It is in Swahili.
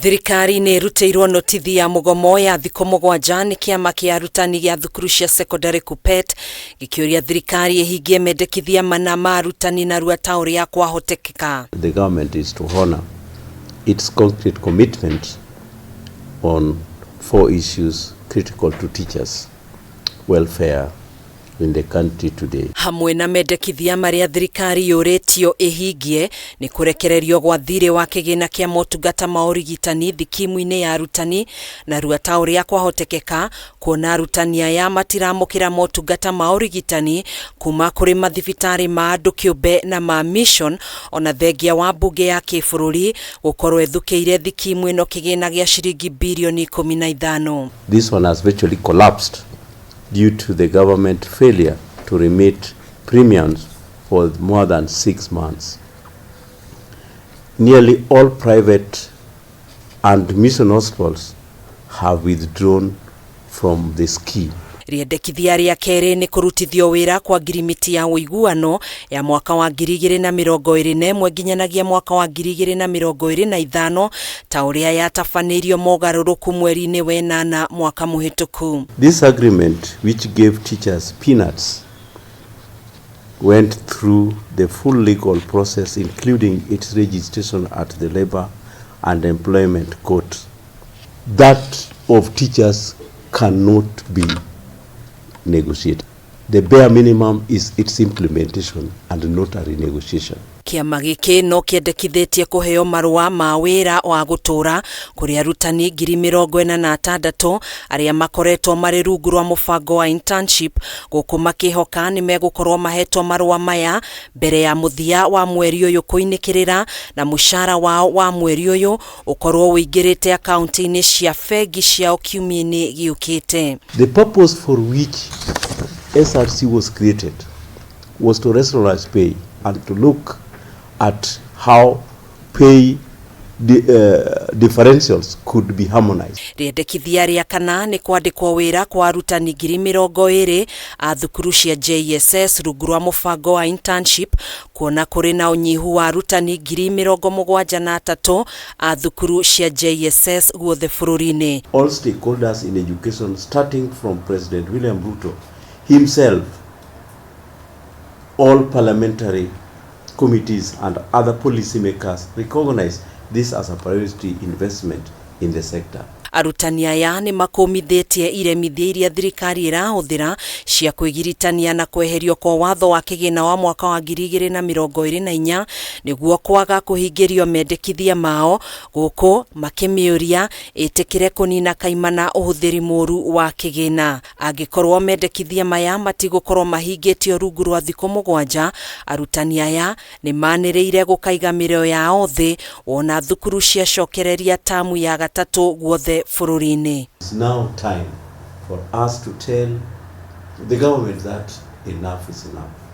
THIRIKARI nĩ ĩrutĩirwo notithi ya mugomo ya thikũ mũgwanja nĩ kĩama kĩa arutani gĩa thukuru cia secondary KUPPET gĩkĩũria thirikari ĩhingie mendekithia mana ma arutani narua ta ũrĩa kwahotekeka. The government is to honor its concrete commitment on 4 issues critical to teachers' welfare in the country today. Hamwe na mendekithia maria thirikari yũrĩtio ĩhingie nĩ kurekererio gwa thirĩ wa kĩgĩna kĩa motungata ma ũrigitani THIKIMU-INI ya arutani narua ta ũrĩa kwahotekeka kuona arutani aya matiramũkĩra motungata ma ũrigitani kuma kũrĩ mathibitarĩ ma andũ kĩũmbe na ma mission ona thengia wa mbunge ya kĩbũrũri gũkorwo ethukĩire THIKIMU ĩno kĩgĩna gĩa ciringi birioni 15. This one has virtually collapsed due to the government failure to remit premiums for more than 6 months. Nearly all private and mission hospitals have withdrawn from the scheme. Riendekithia rĩa kerĩ nĩ kũrutithio wĩra kwa NGIRIMITI ya WUIGUANO ya mwaka wa 2021 nginyanagia mwaka wa 2025 ta ũrĩa yatabanĩirio mogarũrũku mweri-inĩ wa 8 mwaka mũhĩtũku. This agreement, which gave teachers peanuts, went through the full legal process, including its registration at the Labor and Employment Court. That of teachers cannot be negotiated. The bare minimum is its implementation and not a renegotiation. Kĩama gĩkĩ no kĩendekithĩtie kũheo marũa ma wĩra wa gũtũũra kũrĩ arutani 46,000 arĩa makoretwo marĩ rungu rwa mũbango wa internship gũkũ makĩhoka nĩ megũkorwo mahetwo marũa maya mbere ya mũthia wa mweri ũyũ kũinĩkĩrĩra na mũcara wao wa mweri ũyũ ũkorwo wĩingĩrĩte akaunti-inĩ cia bengi ciao kiumia-inĩ gĩũkĩte. The purpose for which SRC was created was to rationalize pay and to look at how pay differentials could be harmonized. Riendekithia rĩa kana nĩ kwandĩkwo wĩra kwa arutani 20,000 a thukuru cia JSS rungu rwa mũbango wa internship kuona kũrĩ na ũnyihu wa arutani 73,000 a thukuru cia JSS guothe bũrũri-inĩ. All stakeholders in education, starting from President William Ruto himself, all parliamentary committees and other policymakers recognize this as a priority investment in the sector. Arutani aya nĩ makũmithĩtie iremithia iria thirikari ĩrahũthĩra cia kwĩgiritania na kweherio kwa watho wa kĩgĩna wa mwaka wa 2024 nĩguo kwaga kũhingĩrio mendekithia mao gũkũ makĩmĩũria ĩtĩkĩre kũnina kaimana ũhũthĩri mũru wa kĩgĩna. Angĩkorwo mendekithia maya matigũkorwo mahingĩtio rungu rwa thikũ mũgwanja, arutani aya nĩ manĩrĩire gũkaiga mĩrĩo yao thĩ wona thukuru ciacokereria tamu ya gatatũ guothe bũrũri-inĩ. It's now time for us to tell the government that enough is enough.